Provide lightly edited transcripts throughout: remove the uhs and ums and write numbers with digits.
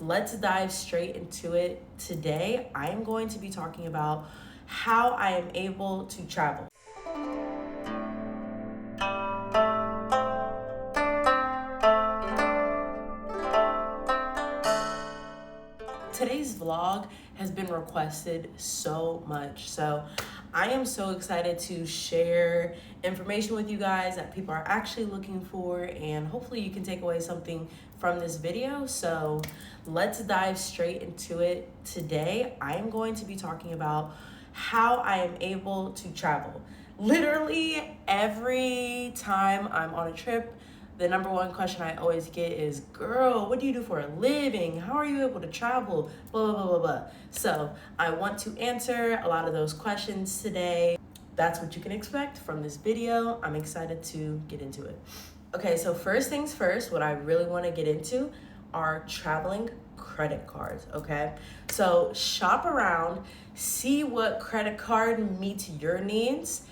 let's dive straight into it. Today, I am going to be talking about how I am able to travel. Today's vlog has been requested so much, so I am so excited to share information with you guys that people are actually looking for, and hopefully you can take away something from this video. So let's dive straight into it. Today I am going to be talking about how I am able to travel. Literally every time I'm on a trip, the number one question I always get is, girl, what do you do for a living? How are you able to travel? Blah, blah, blah, blah. So I want to answer a lot of those questions today. That's what you can expect from this video. I'm excited to get into it. Okay, so first things first, what I really want to get into are traveling credit cards, okay? So shop around, see what credit card meets your needs.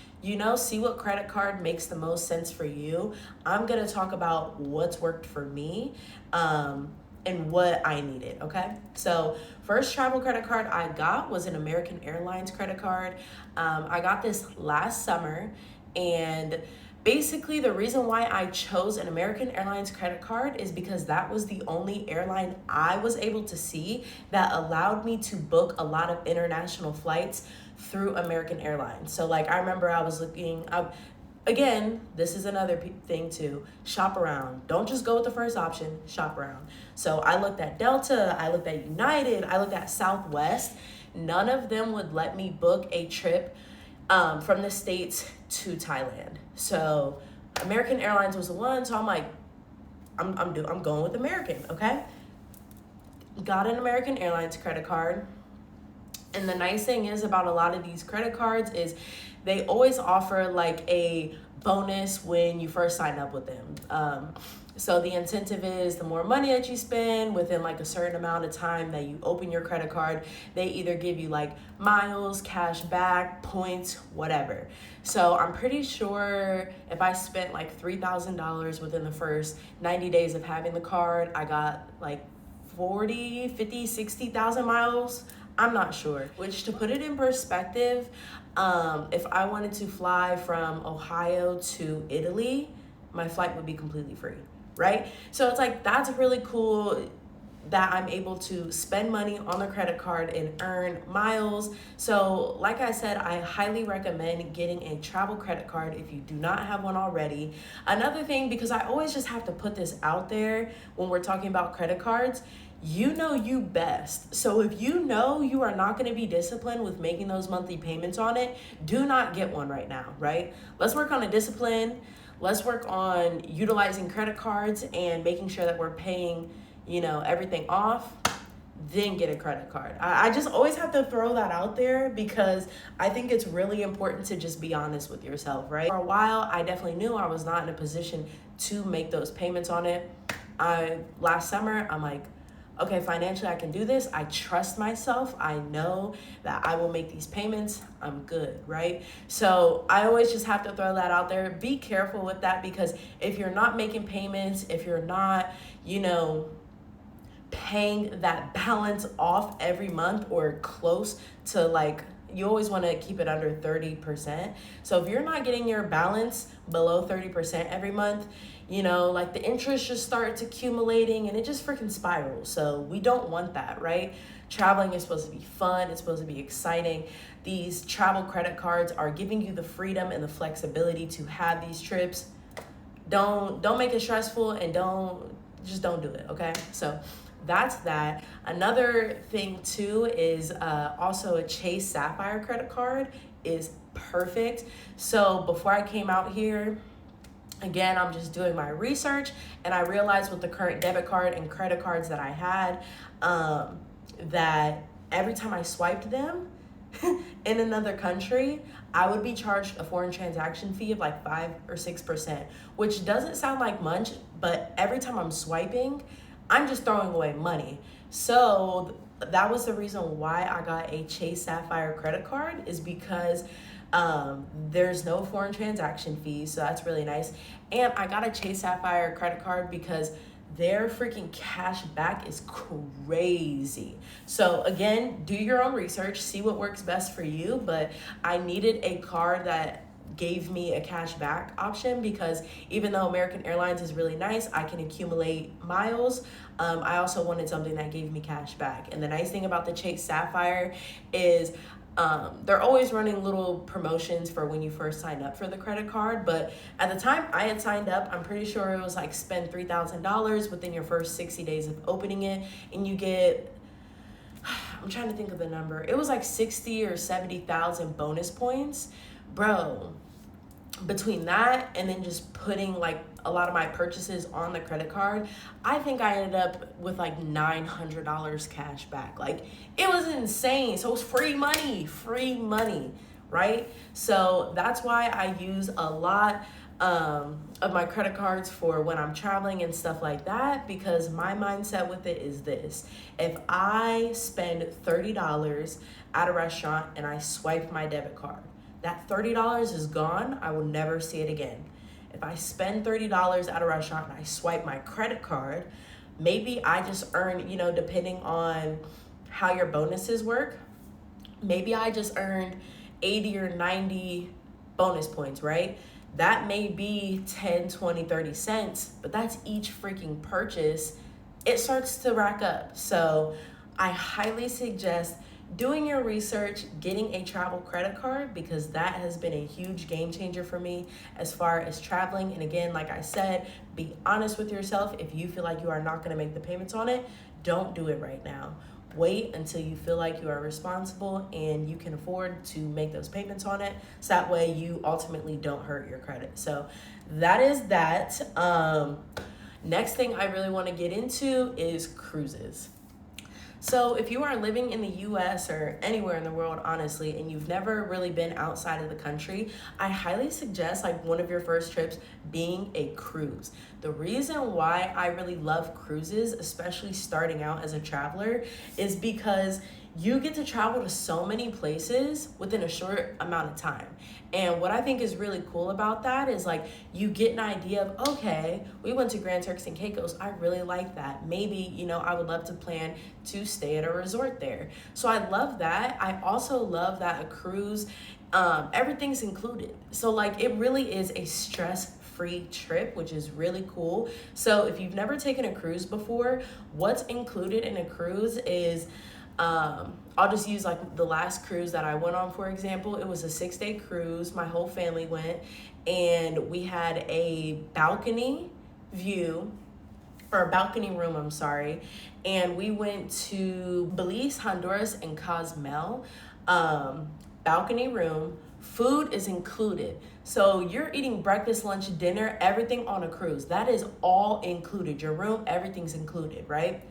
See what credit card makes the most sense for you. I'm gonna talk about what's worked for me and what I needed, okay? So first travel credit card I got was an American Airlines credit card. I got this last summer, and basically the reason why I chose an American Airlines credit card is because that was the only airline I was able to see that allowed me to book a lot of international flights through American Airlines. So I remember I was looking up, again, this is another thing too, shop around. Don't just go with the first option, shop around. So I looked at Delta, I looked at United, I looked at Southwest. None of them would let me book a trip from the States to Thailand. So American Airlines was the one, so I'm like, I'm going with American, okay? Got an American Airlines credit card. And the nice thing is about a lot of these credit cards is they always offer a bonus when you first sign up with them. So the incentive is the more money that you spend within a certain amount of time that you open your credit card, they either give you miles, cash back, points, whatever. So I'm pretty sure if I spent $3,000 within the first 90 days of having the card, I got 40, 50, 60,000 miles. I'm not sure. Which, to put it in perspective, if I wanted to fly from Ohio to Italy, my flight would be completely free, right? So it's that's really cool that I'm able to spend money on the credit card and earn miles. So like I said, I highly recommend getting a travel credit card if you do not have one already. Another thing, because I always just have to put this out there when we're talking about credit cards, you know you best. So if you know you are not going to be disciplined with making those monthly payments on it, do not get one right now, right? Let's work on a discipline. Let's work on utilizing credit cards and making sure that we're paying, everything off, then get a credit card. I just always have to throw that out there because I think it's really important to just be honest with yourself, right? For a while, I definitely knew I was not in a position to make those payments on it. Last summer, I'm like, okay, financially I can do this. I trust myself. I know that I will make these payments. I'm good, right? So I always just have to throw that out there. Be careful with that, because if you're not making payments, if you're not, paying that balance off every month or close to you always want to keep it under 30%. So if you're not getting your balance below 30% every month, the interest just starts accumulating and it just freaking spirals. So we don't want that, right? Traveling is supposed to be fun. It's supposed to be exciting. These travel credit cards are giving you the freedom and the flexibility to have these trips. Don't make it stressful, and don't do it, okay? So that's that. Another thing too is also a Chase Sapphire credit card is perfect. So before I came out here, again, I'm just doing my research, and I realized with the current debit card and credit cards that I had, that every time I swiped them in another country, I would be charged a foreign transaction fee of 5 or 6%, which doesn't sound like much, but every time I'm swiping, I'm just throwing away money. So that was the reason why I got a Chase Sapphire credit card, is because there's no foreign transaction fees, so that's really nice. And I got a Chase Sapphire credit card because their freaking cash back is crazy. So again, do your own research, see what works best for you. But I needed a card that gave me a cash back option, because even though American Airlines is really nice, I can accumulate miles. I also wanted something that gave me cash back. And the nice thing about the Chase Sapphire is they're always running little promotions for when you first sign up for the credit card. But at the time I had signed up, I'm pretty sure it was like spend $3,000 within your first 60 days of opening it, and you get, I'm trying to think of the number, it was like 60 or 70,000 bonus points. Bro, between that and then just putting like a lot of my purchases on the credit card, I think I ended up with like $900 cash back. Like, it was insane. So it was free money, right? So that's why I use a lot of my credit cards for when I'm traveling and stuff like that, because my mindset with it is this: if I spend $30 at a restaurant and I swipe my debit card, that $30 is gone. I will never see it again. If I spend $30 at a restaurant and I swipe my credit card, maybe I just earn, depending on how your bonuses work, maybe I just earned 80 or 90 bonus points, right? That may be 10, 20, 30 cents, but that's each freaking purchase. It starts to rack up. So I highly suggest doing your research, getting a travel credit card, because that has been a huge game changer for me as far as traveling. And again, like I said, be honest with yourself. If you feel like you are not going to make the payments on it, don't do it right now. Wait until you feel like you are responsible and you can afford to make those payments on it, so that way you ultimately don't hurt your credit. So that is that. Next thing I really want to get into is cruises. So if you are living in the US or anywhere in the world, honestly, and you've never really been outside of the country, I highly suggest like one of your first trips being a cruise. The reason why I really love cruises, especially starting out as a traveler, is because you get to travel to so many places within a short amount of time. And what I think is really cool about that is like you get an idea of, okay, we went to Grand Turks and Caicos. I really like that. Maybe, I would love to plan to stay at a resort there. So I love that. I also love that a cruise, everything's included. So like it really is a stress-free trip, which is really cool. So if you've never taken a cruise before, what's included in a cruise is, I'll just use like the last cruise that I went on, for example. It was a 6-day cruise. My whole family went, and we had a balcony view, or a balcony room, I'm sorry. And we went to Belize, Honduras, and Cozumel. Balcony room, food is included. So you're eating breakfast, lunch, dinner, everything on a cruise. That is all included. Your room, everything's included, right?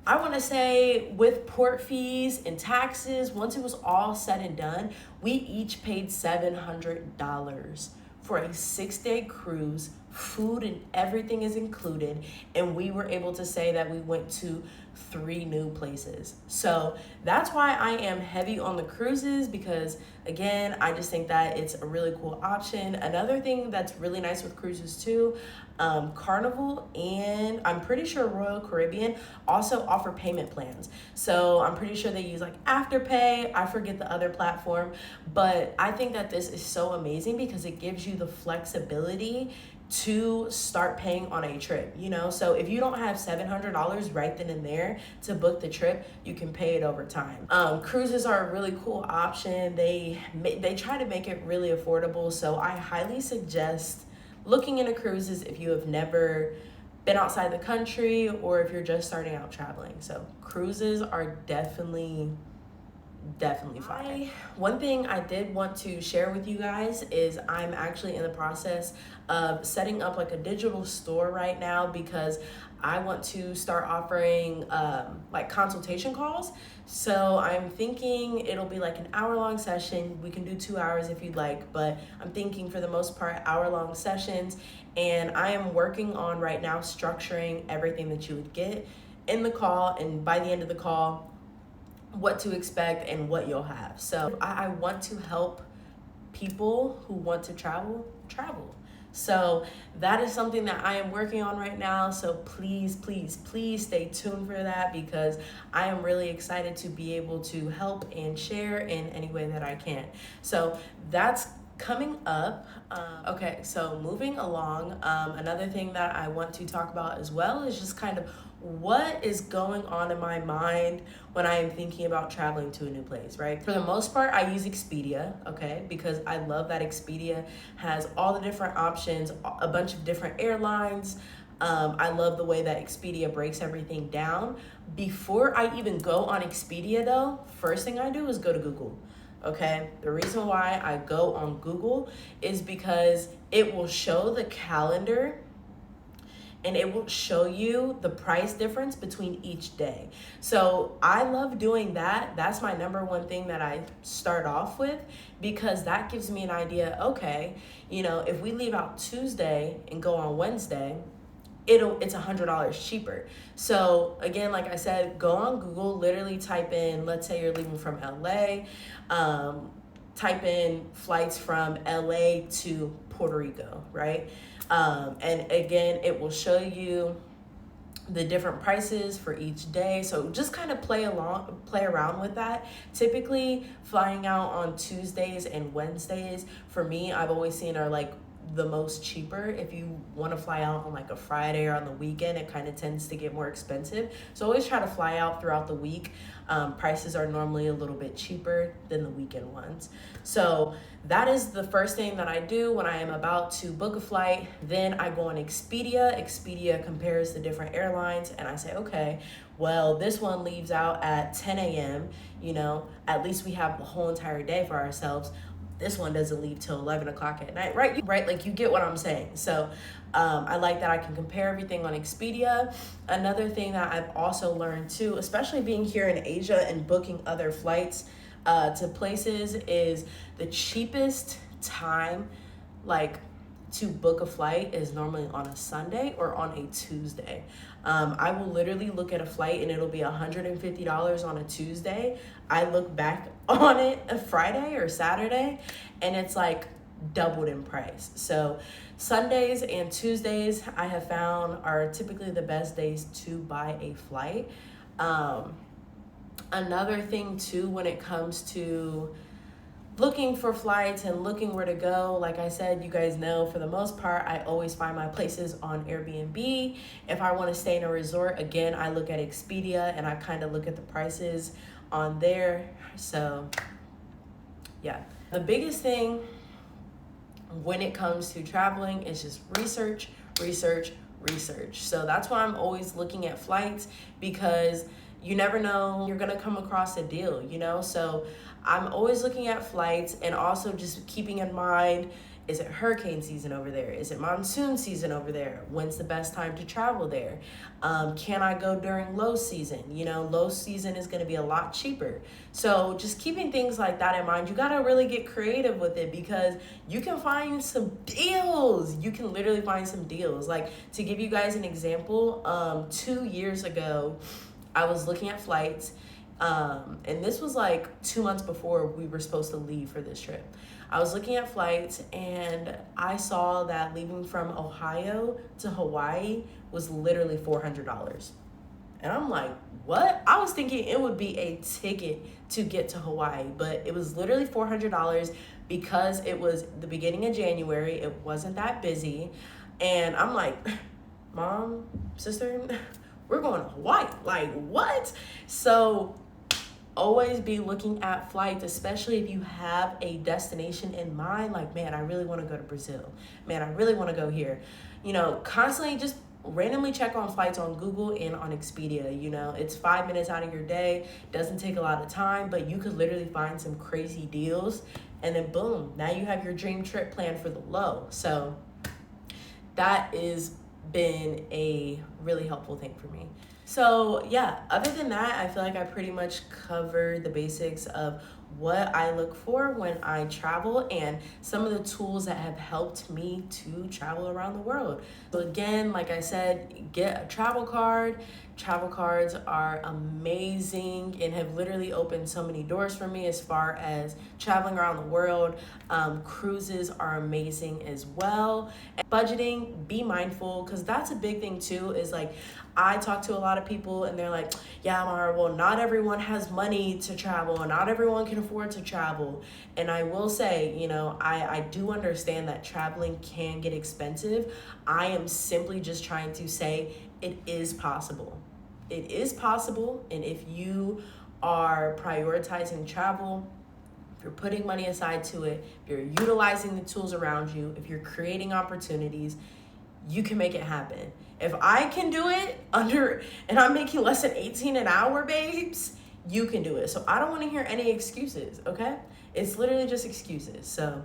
I want to say with port fees and taxes, once it was all said and done, we each paid $700 for a 6-day cruise. Food and everything is included, and we were able to say that we went to 3 new places. So that's why I am heavy on the cruises, because again, I just think that it's a really cool option. Another thing that's really nice with cruises too, Carnival and I'm pretty sure Royal Caribbean also offer payment plans. So I'm pretty sure they use like Afterpay. I forget the other platform, but I think that this is so amazing because it gives you the flexibility to start paying on a trip, So if you don't have $700 right then and there to book the trip, you can pay it over time. Cruises are a really cool option. They try to make it really affordable. So I highly suggest looking into cruises if you have never been outside the country or if you're just starting out traveling. So cruises are definitely fine. One thing I did want to share with you guys is I'm actually in the process of setting up like a digital store right now, because I want to start offering like consultation calls. So I'm thinking it'll be like an hour-long session. We can do 2 hours if you'd like, but I'm thinking for the most part hour-long sessions. And I am working on right now structuring everything that you would get in the call, and by the end of the call, what to expect and what you'll have. So I want to help people who want to travel. So that is something that I am working on right now. So please, please, please stay tuned for that, because I am really excited to be able to help and share in any way that I can. So that's coming up. Okay, so moving along, another thing that I want to talk about as well is just kind of what is going on in my mind when I am thinking about traveling to a new place, right? For the most part, I use Expedia, okay, because I love that Expedia has all the different options, a bunch of different airlines. I love the way that Expedia breaks everything down. Before I even go on Expedia though, first thing I do is go to Google. Okay, the reason why I go on Google is because it will show the calendar and it will show you the price difference between each day. So I love doing that. That's my number one thing that I start off with, because that gives me an idea. Okay, if we leave out Tuesday and go on Wednesday, it's $100 cheaper. So again, like I said, go on Google, literally type in, let's say you're leaving from LA, type in flights from LA to Puerto Rico, right? And again, it will show you the different prices for each day. So just kind of play around with that. Typically flying out on Tuesdays and Wednesdays, for me, I've always seen are like the most cheaper. If you want to fly out on like a Friday or on the weekend, it kind of tends to get more expensive. So always try to fly out throughout the week. Prices are normally a little bit cheaper than the weekend ones. So that is the first thing that I do when I am about to book a flight. Then I go on Expedia. Expedia compares the different airlines, and I say, okay, well, this one leaves out at 10 a.m. At least we have the whole entire day for ourselves. This one doesn't leave till 11 o'clock at night, right? Right, like you get what I'm saying. So I like that I can compare everything on Expedia. Another thing that I've also learned too, especially being here in Asia and booking other flights to places, is the cheapest time, like, to book a flight is normally on a Sunday or on a Tuesday. I will literally look at a flight and it'll be $150 on a Tuesday. I look back on it a Friday or Saturday and it's like doubled in price. So Sundays and Tuesdays, I have found, are typically the best days to buy a flight. Another thing too, when it comes to looking for flights and looking where to go, like I said, you guys know, for the most part, I always find my places on Airbnb. If I want to stay in a resort, again, I look at Expedia and I kind of look at the prices on there. So yeah, the biggest thing when it comes to traveling is just research. So that's why I'm always looking at flights, because you never know, you're gonna come across a deal, So I'm always looking at flights, and also just keeping in mind, is it hurricane season over there? Is it monsoon season over there? When's the best time to travel there? Can I go during low season? Low season is gonna be a lot cheaper. So just keeping things like that in mind, you gotta really get creative with it, because you can find some deals. You can literally find some deals. Like, to give you guys an example, 2 years ago, I was looking at flights, and this was like 2 months before we were supposed to leave for this trip. I was looking at flights and I saw that leaving from Ohio to Hawaii was literally $400. And I'm like, what? I was thinking it would be a ticket to get to Hawaii, but it was literally $400 because it was the beginning of January. It wasn't that busy. And I'm like, Mom, sister, we're going to Hawaii. Like, what? So always be looking at flights, especially if you have a destination in mind. Like, man, I really want to go to Brazil. Man, I really want to go here. Constantly just randomly check on flights on Google and on Expedia. It's 5 minutes out of your day. Doesn't take a lot of time, but you could literally find some crazy deals. And then boom, now you have your dream trip planned for the low. So that is been a really helpful thing for me. So yeah, other than that, I feel like I pretty much covered the basics of what I look for when I travel and some of the tools that have helped me to travel around the world. So again, like I said, get a travel card. Travel cards are amazing and have literally opened so many doors for me as far as traveling around the world. Cruises are amazing as well. And budgeting, be mindful, because that's a big thing too, is like, I talk to a lot of people and they're like, yeah, Mara, well, not everyone has money to travel and not everyone can afford to travel. And I will say, you know, I do understand that traveling can get expensive. I am simply just trying to say it is possible. It is possible. And if you are prioritizing travel, if you're putting money aside to it, if you're utilizing the tools around you, if you're creating opportunities, you can make it happen. If I can do it and I'm making less than 18 an hour, babes, you can do it. So I don't want to hear any excuses, okay? It's literally just excuses. So,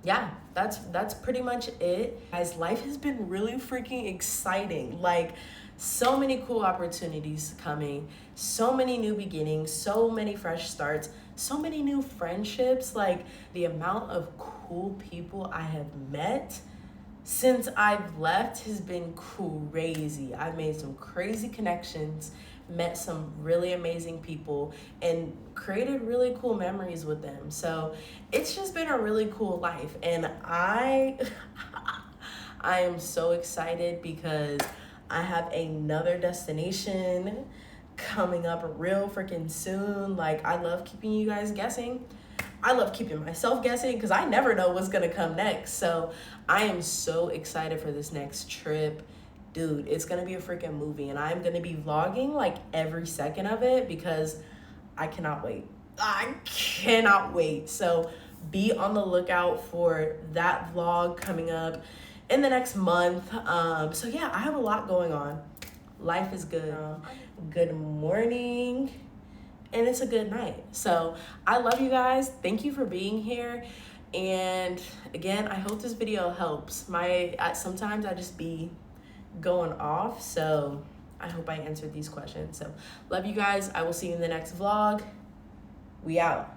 yeah, that's pretty much it. Guys, life has been really freaking exciting. Like, so many cool opportunities coming, so many new beginnings, so many fresh starts, so many new friendships. Like, the amount of cool people I have met since I've left has been crazy. I've made some crazy connections, met some really amazing people, and created really cool memories with them. So it's just been a really cool life. And I am so excited because I have another destination coming up real freaking soon. Like, I love keeping you guys guessing. I love keeping myself guessing because I never know what's gonna come next. So I am so excited for this next trip. Dude, it's gonna be a freaking movie, and I'm gonna be vlogging like every second of it because I cannot wait. I cannot wait. So be on the lookout for that vlog coming up in the next month. So yeah, I have a lot going on. Life is good. Good morning. And it's a good night. So I love you guys. Thank you for being here. And again, I hope this video helps. Sometimes I just be going off. So I hope I answered these questions. So love you guys. I will see you in the next vlog. We out.